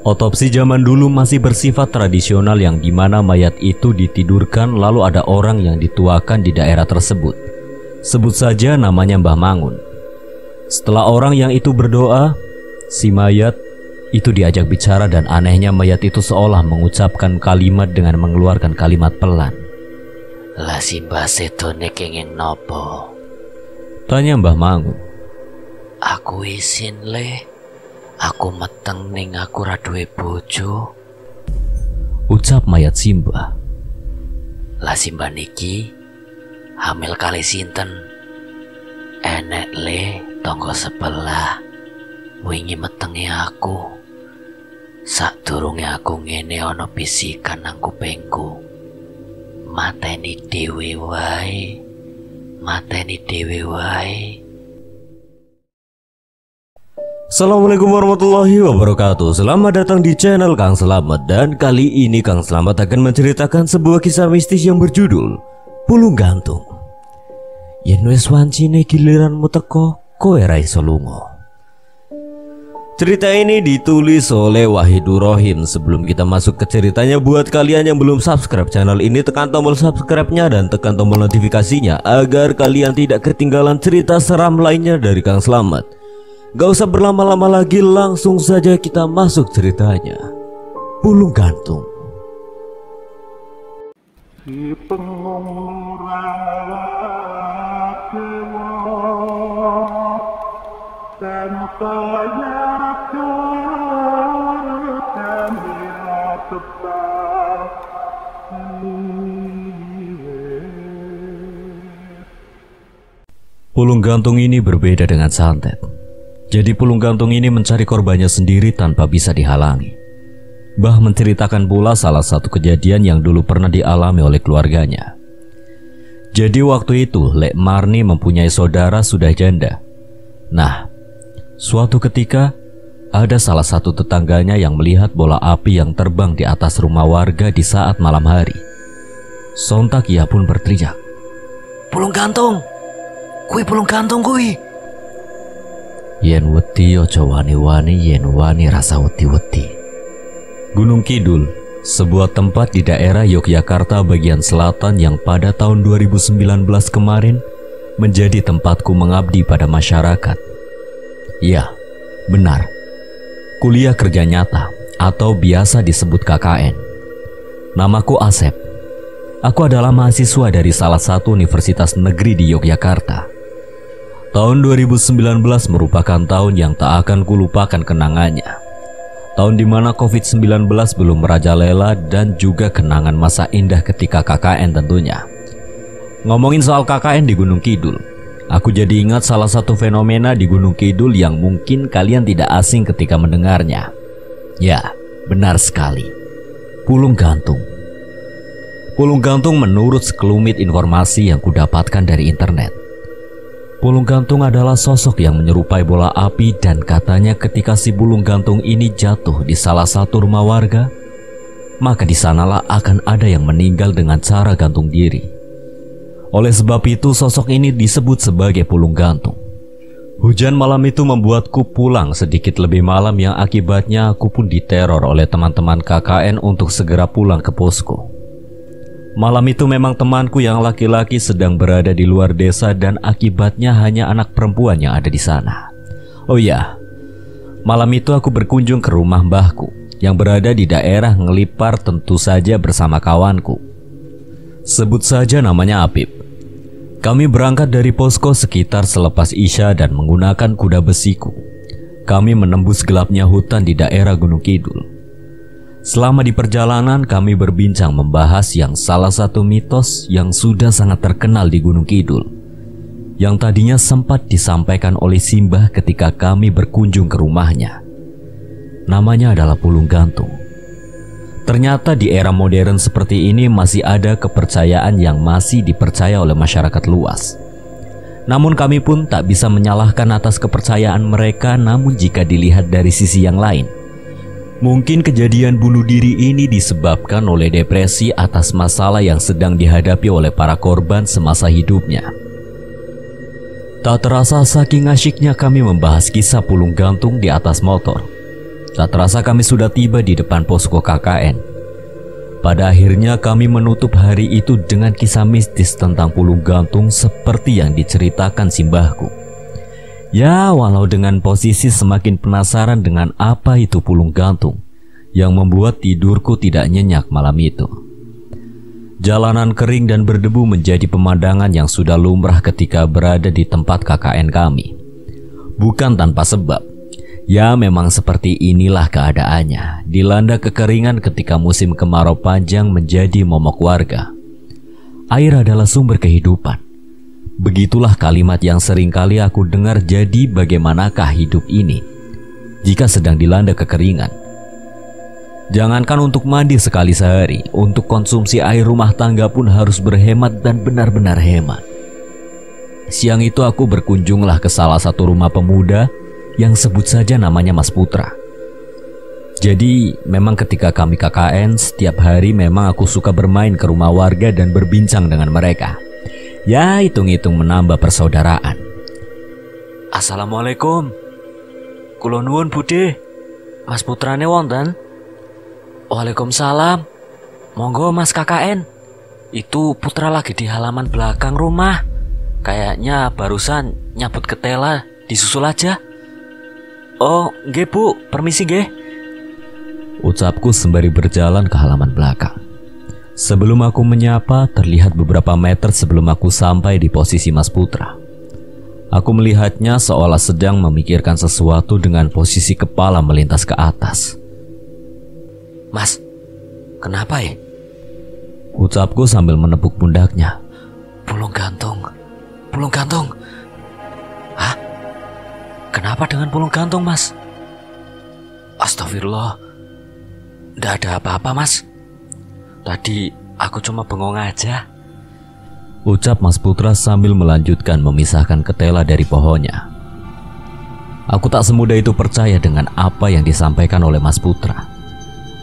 Otopsi zaman dulu masih bersifat tradisional yang dimana mayat itu ditidurkan lalu ada orang yang dituakan di daerah tersebut. Sebut saja namanya Mbah Mangun. Setelah orang yang itu berdoa, si mayat itu diajak bicara dan anehnya mayat itu seolah mengucapkan kalimat dengan mengeluarkan kalimat pelan. Lah si Mbah Sedone kenging nopo? Tanya Mbah Mangun. Aku isin le. Aku meteng ning aku ra duwe bojo. Ucap mayat Simbah. Lah Simbah niki hamil kali sinten? Enek le tonggo sebelah. Wingi metenge aku. Sadurunge aku ngene ana bisikan nang kupingku. Mateni dhewe wae. Mateni dhewe wae. Assalamualaikum warahmatullahi wabarakatuh. Selamat datang di channel Kang Slamet. Dan kali ini Kang Slamet akan menceritakan sebuah kisah mistis yang berjudul Pulung Gantung. Yen wis wancine giliranmu teko, kowe ra iso lunga. Cerita ini ditulis oleh Wahidur Rohim. Sebelum kita masuk ke ceritanya, buat kalian yang belum subscribe channel ini, tekan tombol subscribe-nya dan tekan tombol notifikasinya agar kalian tidak ketinggalan cerita seram lainnya dari Kang Slamet. Gak usah berlama-lama lagi, langsung saja kita masuk ceritanya. Pulung Gantung. Si pengurang dan Pulung gantung ini berbeda dengan santet. Jadi pulung gantung ini mencari korbannya sendiri tanpa bisa dihalangi. Mbah menceritakan pula salah satu kejadian yang dulu pernah dialami oleh keluarganya. Jadi waktu itu Lek Marni mempunyai saudara sudah janda. Nah, suatu ketika ada salah satu tetangganya yang melihat bola api yang terbang di atas rumah warga di saat malam hari. Sontak ia pun berteriak, Pulung gantung! Kui pulung gantung kui! Yen wedi ojo wani-wani, yen wani rasa wedi-wedi. Gunung Kidul, sebuah tempat di daerah Yogyakarta bagian selatan yang pada tahun 2019 kemarin menjadi tempatku mengabdi pada masyarakat. Ya, benar. Kuliah kerja nyata atau biasa disebut KKN. Namaku Asep. Aku adalah mahasiswa dari salah satu universitas negeri di Yogyakarta. Tahun 2019 merupakan tahun yang tak akan kulupakan kenangannya. Tahun dimana COVID-19 belum merajalela dan juga kenangan masa indah ketika KKN tentunya. Ngomongin soal KKN di Gunung Kidul, aku jadi ingat salah satu fenomena di Gunung Kidul yang mungkin kalian tidak asing ketika mendengarnya. Ya, benar sekali. Pulung gantung. Pulung gantung menurut sekelumit informasi yang kudapatkan dari internet. Pulung gantung adalah sosok yang menyerupai bola api dan katanya ketika si pulung gantung ini jatuh di salah satu rumah warga, maka di sanalah akan ada yang meninggal dengan cara gantung diri. Oleh sebab itu sosok ini disebut sebagai pulung gantung. Hujan malam itu membuatku pulang sedikit lebih malam yang akibatnya aku pun diteror oleh teman-teman KKN untuk segera pulang ke posko. Malam itu memang temanku yang laki-laki sedang berada di luar desa dan akibatnya hanya anak perempuan yang ada di sana. Oh ya, malam itu aku berkunjung ke rumah mbahku yang berada di daerah Ngelipar, tentu saja bersama kawanku. Sebut saja namanya Apip. Kami berangkat dari posko sekitar selepas Isya dan menggunakan kuda besiku. Kami menembus gelapnya hutan di daerah Gunung Kidul. Selama di perjalanan kami berbincang membahas yang salah satu mitos yang sudah sangat terkenal di Gunung Kidul, yang tadinya sempat disampaikan oleh Simbah ketika kami berkunjung ke rumahnya. Namanya adalah pulung gantung. Ternyata di era modern seperti ini masih ada kepercayaan yang masih dipercaya oleh masyarakat luas. Namun kami pun tak bisa menyalahkan atas kepercayaan mereka. Namun jika dilihat dari sisi yang lain, mungkin kejadian bunuh diri ini disebabkan oleh depresi atas masalah yang sedang dihadapi oleh para korban semasa hidupnya. Tak terasa saking asyiknya kami membahas kisah pulung gantung di atas motor, Tak terasa kami sudah tiba di depan posko KKN. Pada akhirnya kami menutup hari itu dengan kisah mistis tentang pulung gantung seperti yang diceritakan simbahku. Ya, walau dengan posisi semakin penasaran dengan apa itu pulung gantung yang membuat tidurku tidak nyenyak malam itu. Jalanan kering dan berdebu menjadi pemandangan yang sudah lumrah ketika berada di tempat KKN kami. Bukan tanpa sebab. Ya, memang seperti inilah keadaannya, dilanda kekeringan ketika musim kemarau panjang menjadi momok warga. Air adalah sumber kehidupan. Begitulah kalimat yang sering kali aku dengar. Jadi bagaimanakah hidup ini jika sedang dilanda kekeringan? Jangankan untuk mandi sekali sehari, untuk konsumsi air rumah tangga pun harus berhemat dan benar-benar hemat. Siang itu aku berkunjunglah ke salah satu rumah pemuda yang sebut saja namanya Mas Putra. Jadi memang ketika kami KKN, setiap hari memang aku suka bermain ke rumah warga dan berbincang dengan mereka. Ya, hitung-hitung menambah persaudaraan. Assalamualaikum. Kula nuwun Budhe. Mas putrane wonten? Waalaikumsalam. Monggo Mas KKN. Itu putra lagi di halaman belakang rumah. Kayaknya barusan nyabut ketela, disusul aja. Oh, nggih Bu, permisi nggih. Ucapku sembari berjalan ke halaman belakang. Sebelum aku menyapa, terlihat beberapa meter sebelum aku sampai di posisi Mas Putra. Aku melihatnya seolah sedang memikirkan sesuatu dengan posisi kepala melintas ke atas. Mas, kenapa ya? Ucapku sambil menepuk pundaknya. Pulung gantung. Pulung gantung. Hah? Kenapa dengan pulung gantung, Mas? Astagfirullah. Nggak ada apa-apa, Mas. Tadi aku cuma bengong aja. Ucap Mas Putra sambil melanjutkan memisahkan ketela dari pohonnya. Aku tak semudah itu percaya dengan apa yang disampaikan oleh Mas Putra.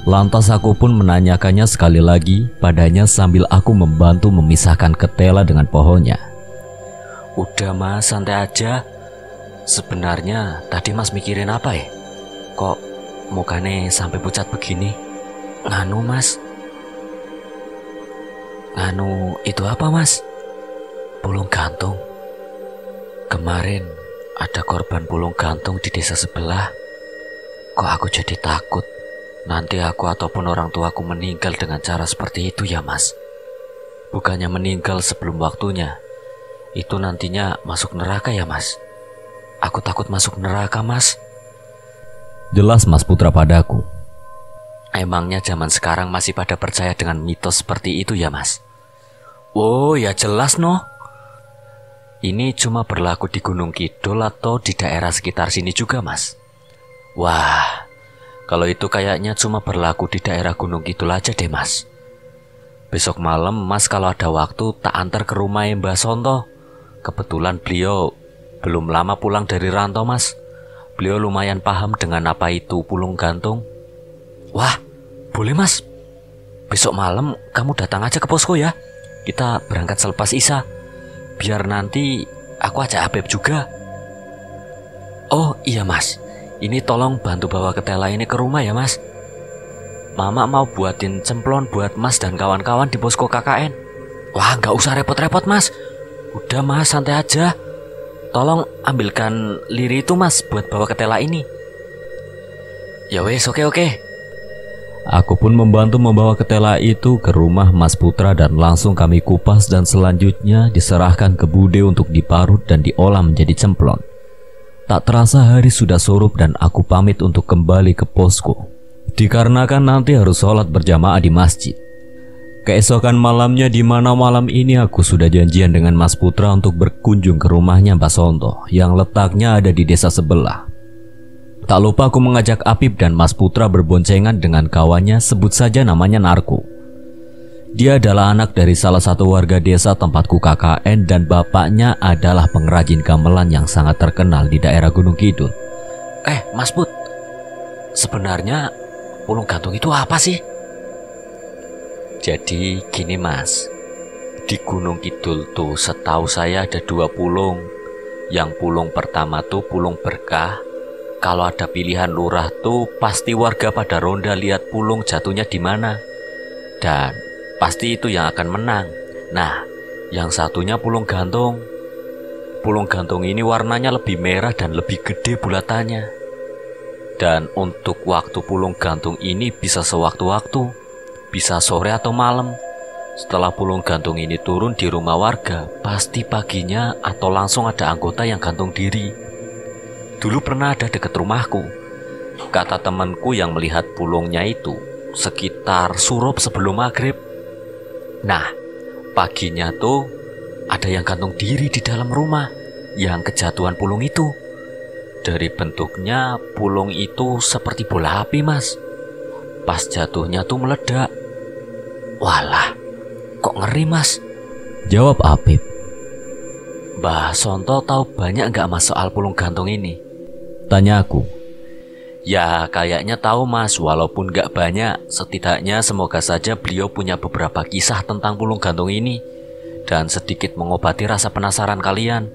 Lantas aku pun menanyakannya sekali lagi padanya sambil aku membantu memisahkan ketela dengan pohonnya. Udah Mas, santai aja. Sebenarnya tadi Mas mikirin apa ya? Kok mukanya sampai pucat begini? Nganu Mas. Nganu itu apa Mas? Pulung gantung. Kemarin ada korban pulung gantung di desa sebelah. Kok aku jadi takut nanti aku ataupun orang tuaku meninggal dengan cara seperti itu ya Mas? Bukannya meninggal sebelum waktunya, itu nantinya masuk neraka ya Mas? Aku takut masuk neraka Mas. Jelas Mas Putra padaku. Emangnya zaman sekarang masih pada percaya dengan mitos seperti itu ya Mas? Oh ya jelas noh. Ini cuma berlaku di Gunung Kidul atau di daerah sekitar sini juga Mas? Wah, kalau itu kayaknya cuma berlaku di daerah Gunung Kidul aja deh Mas. Besok malam Mas kalau ada waktu tak antar ke rumah Mbah Sonto. Kebetulan beliau belum lama pulang dari rantau Mas. Beliau lumayan paham dengan apa itu pulung gantung. Wah, boleh Mas. Besok malam kamu datang aja ke posko ya. Kita berangkat selepas Isya. Biar nanti aku ajak Habib juga. Oh iya Mas, ini tolong bantu bawa ketela ini ke rumah ya Mas. Mama mau buatin cemplon buat Mas dan kawan-kawan di posko KKN. Wah, gak usah repot-repot Mas. Udah Mas, santai aja. Tolong ambilkan liri itu Mas buat bawa ketela ini. Ya wes, oke. Aku pun membantu membawa ketela itu ke rumah Mas Putra dan langsung kami kupas dan selanjutnya diserahkan ke Bude untuk diparut dan diolah menjadi cemplon. Tak terasa hari sudah surup dan aku pamit untuk kembali ke posko. Dikarenakan nanti harus sholat berjamaah di masjid. Keesokan malamnya di mana malam ini aku sudah janjian dengan Mas Putra untuk berkunjung ke rumahnya Mbak Sonto yang letaknya ada di desa sebelah. Tak lupa aku mengajak Apip dan Mas Putra berboncengan dengan kawannya, sebut saja namanya Narko. Dia adalah anak dari salah satu warga desa tempatku KKN dan bapaknya adalah pengrajin gamelan yang sangat terkenal di daerah Gunung Kidul. Mas Put, sebenarnya pulung gantung itu apa sih? Jadi gini Mas, di Gunung Kidul tuh setahu saya ada 2 pulung. Yang pulung pertama tuh pulung berkah, kalau ada pilihan lurah tuh pasti warga pada ronda lihat pulung jatuhnya di mana. Dan pasti itu yang akan menang. Nah, yang satunya pulung gantung. Pulung gantung ini warnanya lebih merah dan lebih gede bulatannya. Dan untuk waktu pulung gantung ini bisa sewaktu-waktu, bisa sore atau malam. Setelah pulung gantung ini turun di rumah warga, pasti paginya atau langsung ada anggota yang gantung diri. Dulu pernah ada dekat rumahku. Kata temanku yang melihat pulungnya itu sekitar surup sebelum maghrib. Nah, paginya tuh ada yang gantung diri di dalam rumah yang kejatuhan pulung itu. Dari bentuknya pulung itu seperti bola api, Mas. Pas jatuhnya tuh meledak. Walah, kok ngeri, Mas? Jawab Apip. Mbah Sonto tahu banyak nggak Mas soal pulung gantung ini? Tanya aku. Ya kayaknya tahu Mas, walaupun nggak banyak. Setidaknya semoga saja beliau punya beberapa kisah tentang pulung gantung ini dan sedikit mengobati rasa penasaran kalian.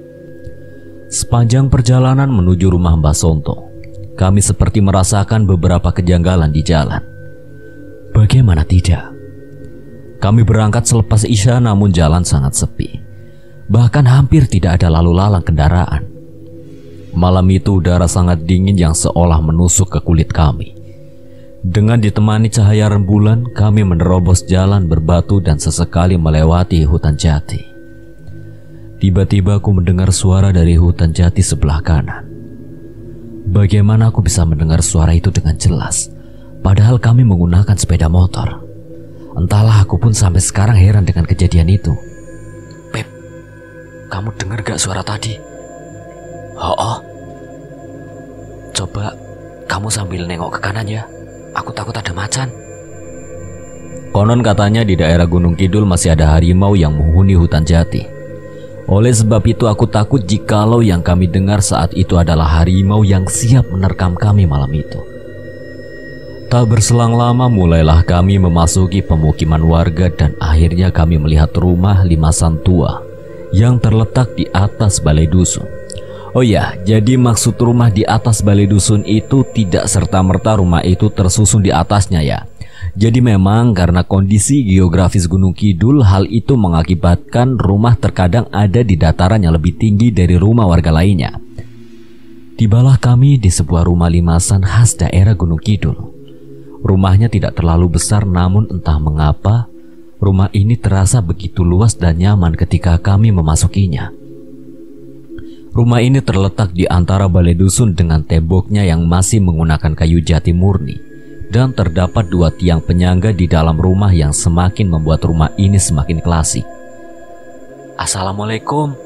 Sepanjang perjalanan menuju rumah Mbah Sonto, kami seperti merasakan beberapa kejanggalan di jalan. Bagaimana tidak? Kami berangkat selepas Isya namun jalan sangat sepi. Bahkan hampir tidak ada lalu lalang kendaraan. Malam itu udara sangat dingin yang seolah menusuk ke kulit kami. Dengan ditemani cahaya rembulan, kami menerobos jalan berbatu dan sesekali melewati hutan jati. Tiba-tiba aku mendengar suara dari hutan jati sebelah kanan. Bagaimana aku bisa mendengar suara itu dengan jelas, padahal kami menggunakan sepeda motor? Entahlah, aku pun sampai sekarang heran dengan kejadian itu. Pep, kamu dengar gak suara tadi? Oh, coba kamu sambil nengok ke kanan ya. Aku takut ada macan. Konon katanya di daerah Gunung Kidul masih ada harimau yang menghuni hutan jati. Oleh sebab itu aku takut jikalau yang kami dengar saat itu adalah harimau yang siap menerkam kami malam itu. Tak berselang lama mulailah kami memasuki pemukiman warga dan akhirnya kami melihat rumah limasan tua yang terletak di atas balai dusun. Oh ya, jadi maksud rumah di atas balai dusun itu tidak serta-merta rumah itu tersusun di atasnya ya. Jadi memang karena kondisi geografis Gunung Kidul, hal itu mengakibatkan rumah terkadang ada di dataran yang lebih tinggi dari rumah warga lainnya. Tibalah kami di sebuah rumah limasan khas daerah Gunung Kidul. Rumahnya tidak terlalu besar, namun entah mengapa rumah ini terasa begitu luas dan nyaman ketika kami memasukinya. Rumah ini terletak di antara balai dusun dengan temboknya yang masih menggunakan kayu jati murni, dan terdapat 2 tiang penyangga di dalam rumah yang semakin membuat rumah ini semakin klasik. Assalamualaikum,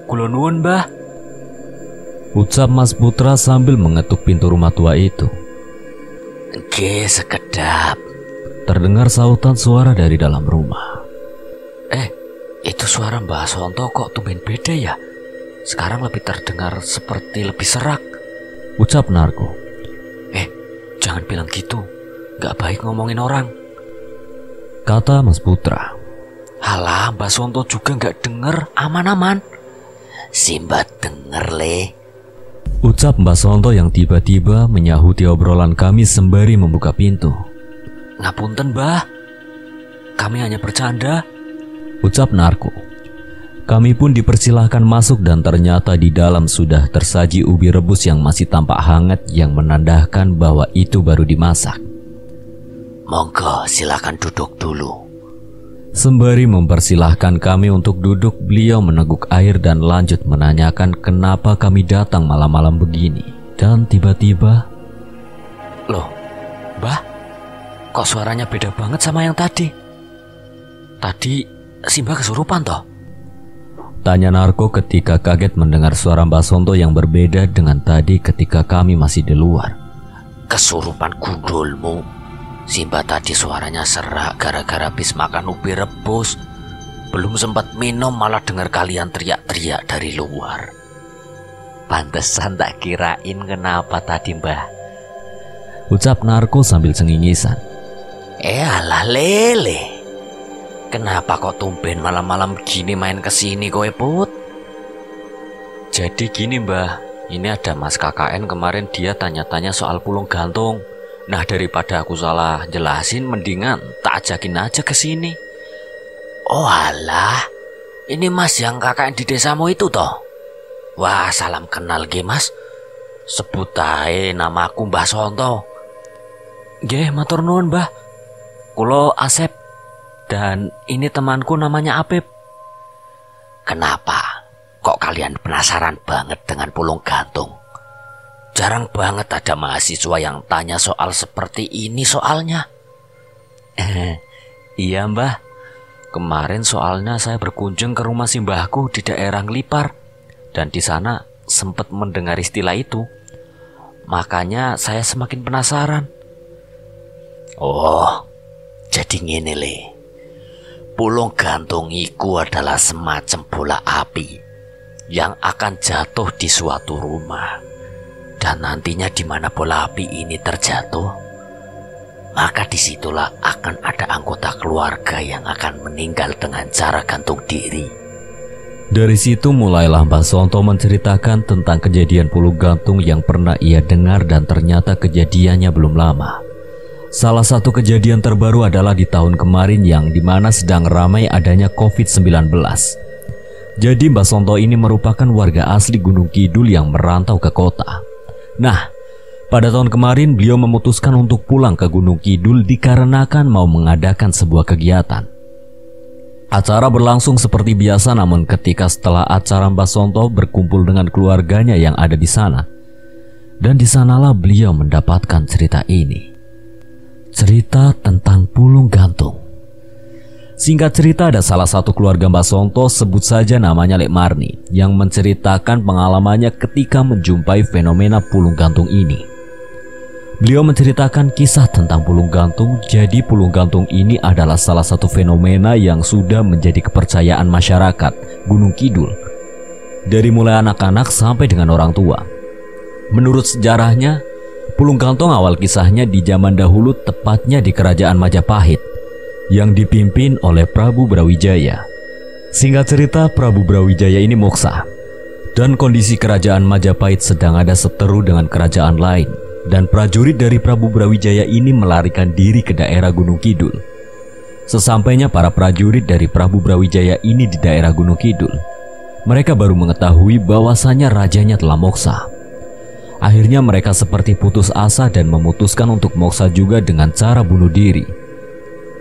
kula nuwun Mbah, ucap Mas Putra sambil mengetuk pintu rumah tua itu. Nggih, sekedap. Terdengar sautan suara dari dalam rumah. Itu suara Mbah Sonto kok tumben beda ya? Sekarang lebih terdengar seperti lebih serak, ucap Narko. Jangan bilang gitu, gak baik ngomongin orang, kata Mas Putra. Halah, Mbah Sonto juga gak denger, aman-aman. Simba denger le, ucap Mbah Sonto yang tiba-tiba menyahuti obrolan kami sembari membuka pintu. Ngapunten Mbah, kami hanya bercanda, ucap Narko. Kami pun dipersilahkan masuk dan ternyata di dalam sudah tersaji ubi rebus yang masih tampak hangat yang menandakan bahwa itu baru dimasak. Monggo silakan duduk dulu. Sembari mempersilahkan kami untuk duduk, beliau meneguk air dan lanjut menanyakan kenapa kami datang malam-malam begini. Dan tiba-tiba, loh, Mbah, kok suaranya beda banget sama yang tadi? Tadi Simba kesurupan toh? Tanya Narko ketika kaget mendengar suara Mbah Sonto yang berbeda dengan tadi ketika kami masih di luar. Kesurupan gundulmu. Simba tadi suaranya serak gara-gara habis makan ubi rebus. Belum sempat minum malah dengar kalian teriak-teriak dari luar. Pantesan tak kirain kenapa tadi Mbah, ucap Narko sambil cengingisan. Alah lele, kenapa kok tumben malam-malam gini main kesini kowe Put? Jadi gini Mbah, Ini ada Mas KKN kemarin, dia tanya-tanya soal pulung gantung. Nah, daripada aku salah jelasin, mendingan tak ajakin aja ke sini. Oh alah, ini Mas yang KKN di desamu itu toh? Wah, salam kenal ge Mas. Sebut ae namaku Mbah Sonto. Nggih, matur nuwun, Mbah. Kulo Asep dan ini temanku namanya Apip. Kenapa? Kok kalian penasaran banget dengan pulung gantung? Jarang banget ada mahasiswa yang tanya soal seperti ini soalnya. Iya, Mbah. Kemarin soalnya saya berkunjung ke rumah simbahku di daerah Nglipar. Dan di sana sempat mendengar istilah itu. Makanya saya semakin penasaran. Oh, jadi ngene le. Pulung gantung iku adalah semacam bola api yang akan jatuh di suatu rumah. Dan nantinya di mana bola api ini terjatuh, maka disitulah akan ada anggota keluarga yang akan meninggal dengan cara gantung diri. Dari situ mulailah Mbah Sonto menceritakan tentang kejadian pulung gantung yang pernah ia dengar dan ternyata kejadiannya belum lama. Salah satu kejadian terbaru adalah di tahun kemarin yang dimana sedang ramai adanya COVID-19. Jadi Mbah Sonto ini merupakan warga asli Gunung Kidul yang merantau ke kota. Nah, pada tahun kemarin beliau memutuskan untuk pulang ke Gunung Kidul dikarenakan mau mengadakan sebuah kegiatan. Acara berlangsung seperti biasa, namun ketika setelah acara Mbah Sonto berkumpul dengan keluarganya yang ada di sana. Dan di sanalah beliau mendapatkan cerita ini. Cerita tentang pulung gantung. Singkat cerita, ada salah satu keluarga Mbah Sonto, sebut saja namanya Lek Marni, yang menceritakan pengalamannya ketika menjumpai fenomena pulung gantung ini. Beliau menceritakan kisah tentang pulung gantung. Jadi pulung gantung ini adalah salah satu fenomena yang sudah menjadi kepercayaan masyarakat Gunung Kidul, dari mulai anak-anak sampai dengan orang tua. Menurut sejarahnya, pulung gantung awal kisahnya di zaman dahulu, tepatnya di kerajaan Majapahit yang dipimpin oleh Prabu Brawijaya. Singkat cerita, Prabu Brawijaya ini moksa dan kondisi kerajaan Majapahit sedang ada seteru dengan kerajaan lain. Dan prajurit dari Prabu Brawijaya ini melarikan diri ke daerah Gunung Kidul. Sesampainya para prajurit dari Prabu Brawijaya ini di daerah Gunung Kidul, mereka baru mengetahui bahwasanya rajanya telah moksa. Akhirnya mereka seperti putus asa dan memutuskan untuk moksa juga dengan cara bunuh diri.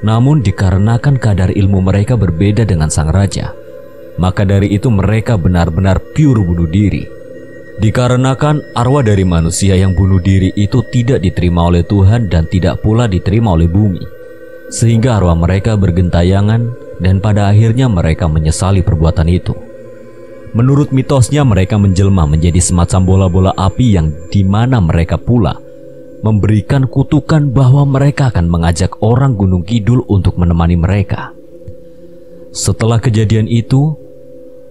Namun dikarenakan kadar ilmu mereka berbeda dengan sang raja, maka dari itu mereka benar-benar pure bunuh diri. Dikarenakan arwah dari manusia yang bunuh diri itu tidak diterima oleh Tuhan dan tidak pula diterima oleh bumi, sehingga arwah mereka bergentayangan dan pada akhirnya mereka menyesali perbuatan itu. Menurut mitosnya mereka menjelma menjadi semacam bola-bola api yang dimana mereka pula memberikan kutukan bahwa mereka akan mengajak orang Gunung Kidul untuk menemani mereka. Setelah kejadian itu,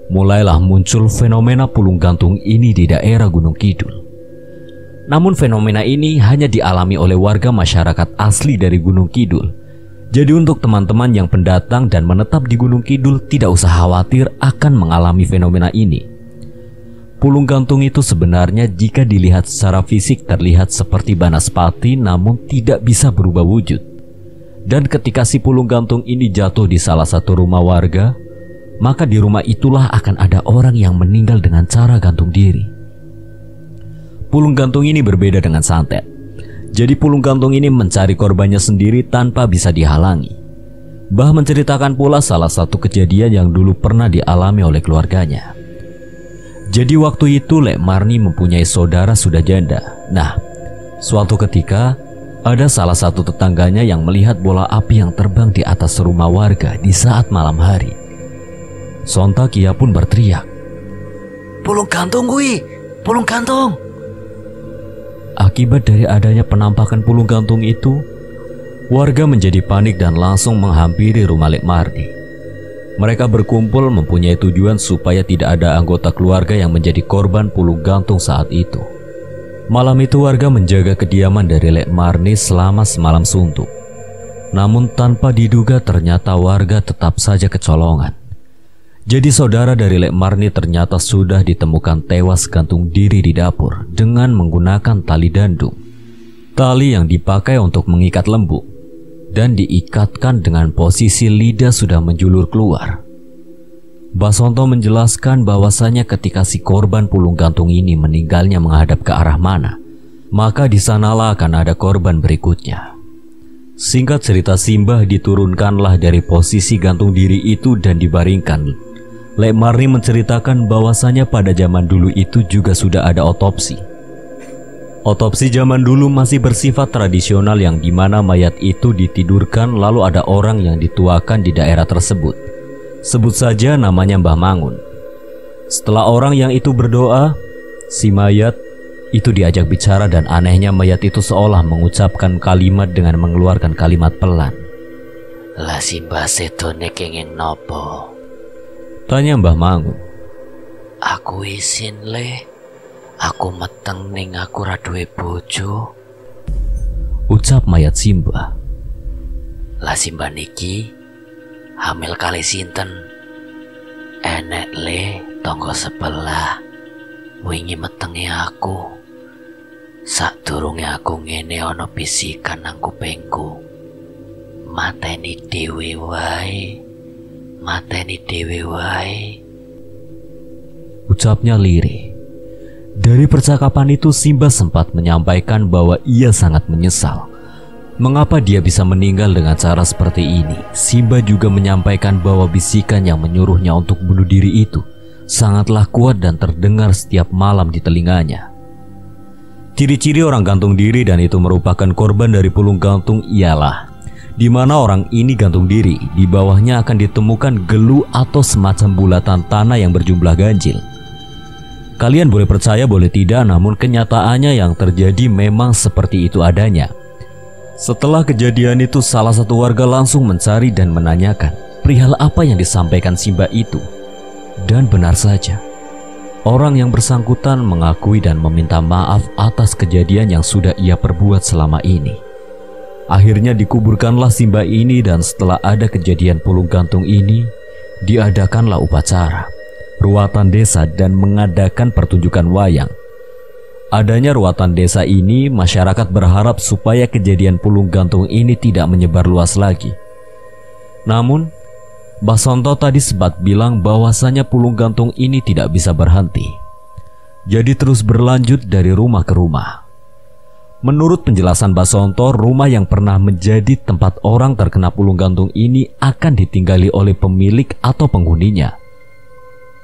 mulailah muncul fenomena pulung gantung ini di daerah Gunung Kidul. Namun fenomena ini hanya dialami oleh warga masyarakat asli dari Gunung Kidul. Jadi untuk teman-teman yang pendatang dan menetap di Gunung Kidul tidak usah khawatir akan mengalami fenomena ini. Pulung gantung itu sebenarnya jika dilihat secara fisik terlihat seperti banaspati namun tidak bisa berubah wujud. Dan ketika si pulung gantung ini jatuh di salah satu rumah warga, maka di rumah itulah akan ada orang yang meninggal dengan cara gantung diri. Pulung gantung ini berbeda dengan santet. Jadi pulung gantung ini mencari korbannya sendiri tanpa bisa dihalangi. Mbah menceritakan pula salah satu kejadian yang dulu pernah dialami oleh keluarganya. Jadi waktu itu Lek Marni mempunyai saudara sudah janda. Nah, suatu ketika ada salah satu tetangganya yang melihat bola api yang terbang di atas rumah warga di saat malam hari. Sontak ia pun berteriak, "Pulung gantung kui, pulung gantung!" Akibat dari adanya penampakan pulung gantung itu, warga menjadi panik dan langsung menghampiri rumah Lek Marni. Mereka berkumpul mempunyai tujuan supaya tidak ada anggota keluarga yang menjadi korban pulung gantung saat itu. Malam itu warga menjaga kediaman dari Lek Marni selama semalam suntuk. Namun tanpa diduga ternyata warga tetap saja kecolongan. Jadi saudara dari Lek Marni ternyata sudah ditemukan tewas gantung diri di dapur dengan menggunakan tali dandung. Tali yang dipakai untuk mengikat lembu dan diikatkan dengan posisi lidah sudah menjulur keluar. Basonto menjelaskan bahwasanya ketika si korban pulung gantung ini meninggalnya menghadap ke arah mana, maka di sanalah akan ada korban berikutnya. Singkat cerita, Simbah diturunkanlah dari posisi gantung diri itu dan dibaringkan. Lek Marni menceritakan bahwasanya pada zaman dulu itu juga sudah ada otopsi. Otopsi zaman dulu masih bersifat tradisional yang dimana mayat itu ditidurkan lalu ada orang yang dituakan di daerah tersebut. Sebut saja namanya Mbah Mangun. Setelah orang yang itu berdoa, si mayat itu diajak bicara dan anehnya mayat itu seolah mengucapkan kalimat dengan mengeluarkan kalimat pelan. Lah Simbah sedone kenging nopo? Tanya Mbah Mangun. Aku isin le, aku meteng ning aku ra duwe bojo. Ucap mayat Simbah. Lah Simbah niki hamil kali sinten? Enek le tonggo sebelah wingi metenge aku. Sadurunge aku ngene ana bisikan nang kupingku. Mateni dhewe wae. Mateni dhewe wae. Ucapnya lirih. Dari percakapan itu Simbah sempat menyampaikan bahwa ia sangat menyesal. Mengapa dia bisa meninggal dengan cara seperti ini? Simbah juga menyampaikan bahwa bisikan yang menyuruhnya untuk bunuh diri itu sangatlah kuat dan terdengar setiap malam di telinganya. Ciri-ciri orang gantung diri dan itu merupakan korban dari pulung gantung ialah di mana orang ini gantung diri, di bawahnya akan ditemukan gelu atau semacam bulatan tanah yang berjumlah ganjil. Kalian boleh percaya boleh tidak, namun kenyataannya yang terjadi memang seperti itu adanya. Setelah kejadian itu, salah satu warga langsung mencari dan menanyakan perihal apa yang disampaikan Simbah itu. Dan benar saja, orang yang bersangkutan mengakui dan meminta maaf atas kejadian yang sudah ia perbuat selama ini. Akhirnya dikuburkanlah Simbah ini dan setelah ada kejadian pulung gantung ini, diadakanlah upacara, ruatan desa dan mengadakan pertunjukan wayang. Adanya ruatan desa ini, masyarakat berharap supaya kejadian pulung gantung ini tidak menyebar luas lagi. Namun, Basonto tadi sempat bilang bahwasanya pulung gantung ini tidak bisa berhenti. Jadi terus berlanjut dari rumah ke rumah. Menurut penjelasan Basonto, rumah yang pernah menjadi tempat orang terkena pulung gantung ini akan ditinggali oleh pemilik atau penghuninya.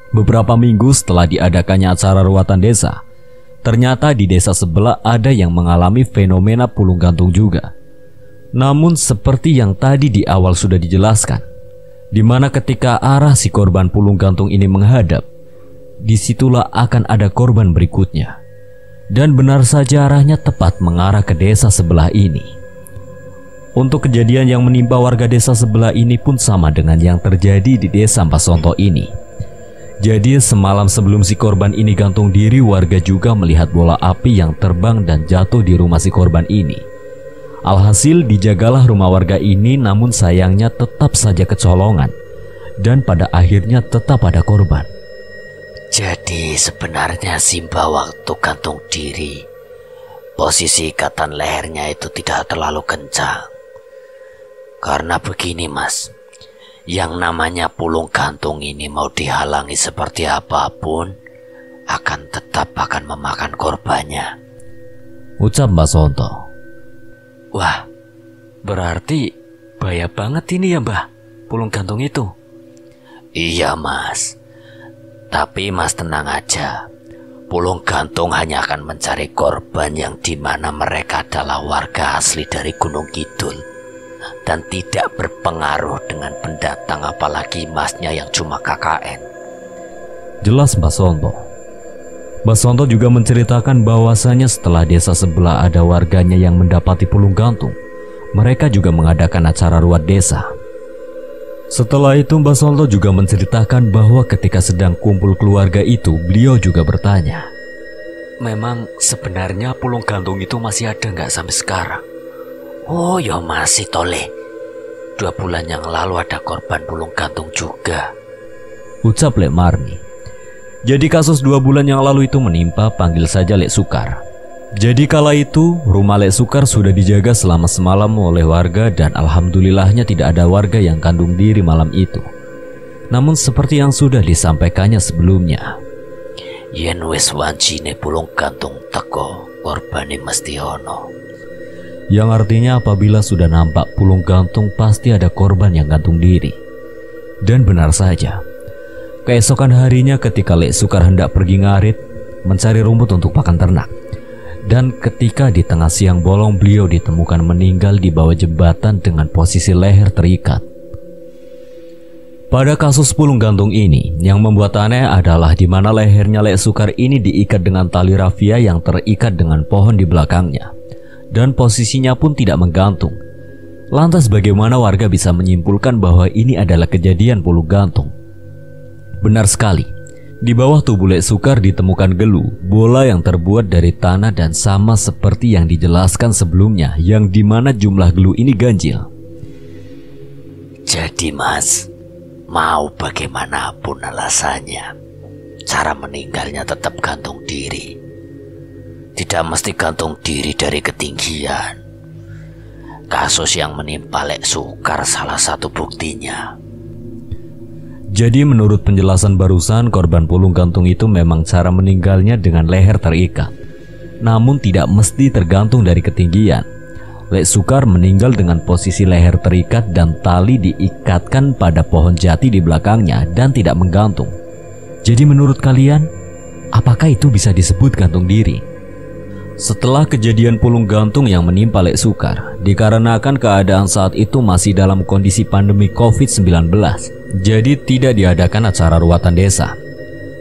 Beberapa minggu setelah diadakannya acara ruatan desa, ternyata di desa sebelah ada yang mengalami fenomena pulung gantung juga. Namun seperti yang tadi di awal sudah dijelaskan, di mana ketika arah si korban pulung gantung ini menghadap, disitulah akan ada korban berikutnya. Dan benar saja arahnya tepat mengarah ke desa sebelah ini. Untuk kejadian yang menimpa warga desa sebelah ini pun sama dengan yang terjadi di desa Basonto ini. Jadi semalam sebelum si korban ini gantung diri, warga juga melihat bola api yang terbang dan jatuh di rumah si korban ini. Alhasil dijagalah rumah warga ini, namun sayangnya tetap saja kecolongan. Dan pada akhirnya tetap ada korban. Jadi sebenarnya Simbah waktu gantung diri, posisi ikatan lehernya itu tidak terlalu kencang. Karena begini mas, yang namanya pulung gantung ini mau dihalangi seperti apapun, tetap akan memakan korbannya. Ucap Basonto. Wah, berarti bahaya banget ini ya Mbah, pulung gantung itu. Iya mas. Tapi mas tenang aja, pulung gantung hanya akan mencari korban yang dimana mereka adalah warga asli dari Gunung Kidul dan tidak berpengaruh dengan pendatang, apalagi masnya yang cuma KKN. Jelas Basonto. Basonto juga menceritakan bahwasanya setelah desa sebelah ada warganya yang mendapati pulung gantung, mereka juga mengadakan acara ruat desa. Setelah itu Basonto juga menceritakan bahwa ketika sedang kumpul keluarga itu, beliau juga bertanya, memang sebenarnya pulung gantung itu masih ada nggak sampai sekarang? Oh ya masih toleh. 2 bulan yang lalu ada korban pulung gantung juga. ucap Lek Marni. Jadi kasus 2 bulan yang lalu itu menimpa, panggil saja Lek Sukar. Jadi kala itu rumah Lek Sukar sudah dijaga selama semalam oleh warga dan alhamdulillahnya tidak ada warga yang kandung diri malam itu. Namun seperti yang sudah disampaikannya sebelumnya, yen wis wancine pulung gantung teko, korbane mesti ono. Yang artinya apabila sudah nampak pulung gantung pasti ada korban yang gantung diri. Dan benar saja, keesokan harinya ketika Lek Sukar hendak pergi ngarit mencari rumput untuk pakan ternak, dan ketika di tengah siang bolong beliau ditemukan meninggal di bawah jembatan dengan posisi leher terikat. Pada kasus pulung gantung ini, yang membuat aneh adalah di mana lehernya Lek Sukar ini diikat dengan tali rafia yang terikat dengan pohon di belakangnya, dan posisinya pun tidak menggantung. Lantas bagaimana warga bisa menyimpulkan bahwa ini adalah kejadian pulung gantung? Benar sekali, di bawah tubuh Lek Sukar ditemukan gelu, bola yang terbuat dari tanah dan sama seperti yang dijelaskan sebelumnya, yang dimana jumlah gelu ini ganjil. Jadi Mas, mau bagaimanapun alasannya, cara meninggalnya tetap gantung diri. Tidak mesti gantung diri dari ketinggian. Kasus yang menimpa Lek Sukar salah satu buktinya. Jadi menurut penjelasan barusan, korban pulung gantung itu memang cara meninggalnya dengan leher terikat, namun tidak mesti tergantung dari ketinggian. Lek Sukar meninggal dengan posisi leher terikat dan tali diikatkan pada pohon jati di belakangnya dan tidak menggantung. Jadi menurut kalian, apakah itu bisa disebut gantung diri? Setelah kejadian pulung gantung yang menimpa Lek Sukar, dikarenakan keadaan saat itu masih dalam kondisi pandemi COVID-19, jadi tidak diadakan acara ruatan desa.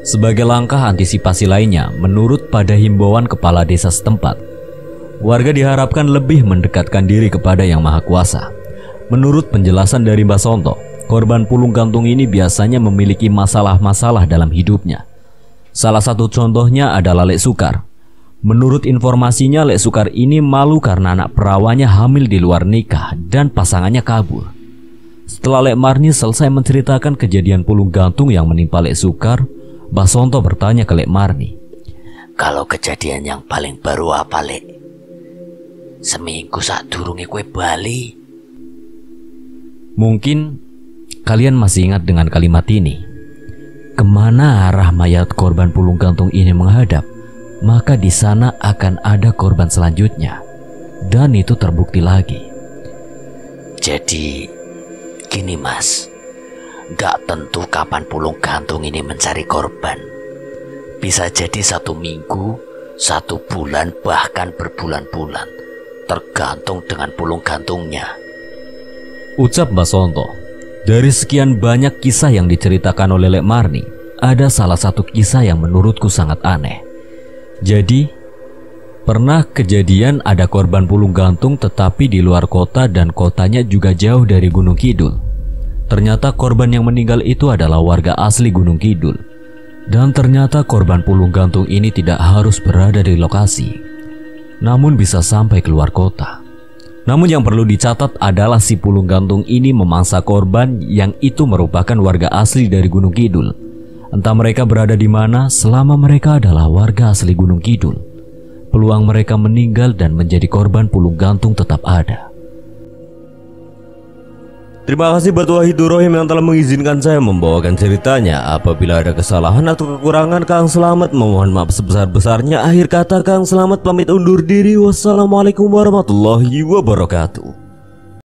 Sebagai langkah antisipasi lainnya, menurut pada himbauan kepala desa setempat, warga diharapkan lebih mendekatkan diri kepada Yang Maha Kuasa. Menurut penjelasan dari Mbah Sonto, korban pulung gantung ini biasanya memiliki masalah-masalah dalam hidupnya. Salah satu contohnya adalah Lek Sukar. Menurut informasinya, Lek Sukar ini malu karena anak perawannya hamil di luar nikah dan pasangannya kabur. Setelah Lek Marni selesai menceritakan kejadian pulung gantung yang menimpa Lek Sukar, Mbah Sonto bertanya ke Lek Marni, kalau kejadian yang paling baru apa, Lek? Seminggu sadurunge kowe bali. Mungkin kalian masih ingat dengan kalimat ini. Kemana arah mayat korban pulung gantung ini menghadap, maka di sana akan ada korban selanjutnya. Dan itu terbukti lagi. Jadi gini Mas, gak tentu kapan pulung gantung ini mencari korban. Bisa jadi 1 minggu, 1 bulan, bahkan berbulan-bulan, tergantung dengan pulung gantungnya, ucap Mbah Sonto. Dari sekian banyak kisah yang diceritakan oleh Lek Marni, ada salah satu kisah yang menurutku sangat aneh. Jadi, pernah kejadian ada korban pulung gantung tetapi di luar kota dan kotanya juga jauh dari Gunung Kidul. Ternyata korban yang meninggal itu adalah warga asli Gunung Kidul. Dan ternyata korban pulung gantung ini tidak harus berada di lokasi, namun bisa sampai keluar kota. Namun yang perlu dicatat adalah si pulung gantung ini memangsa korban yang itu merupakan warga asli dari Gunung Kidul. Entah mereka berada di mana, selama mereka adalah warga asli Gunung Kidul, peluang mereka meninggal dan menjadi korban pulung gantung tetap ada. Terima kasih buat Wahidur Rohim yang telah mengizinkan saya membawakan ceritanya. Apabila ada kesalahan atau kekurangan, Kang Selamat memohon maaf sebesar-besarnya. Akhir kata, Kang Selamat pamit undur diri. Wassalamualaikum warahmatullahi wabarakatuh.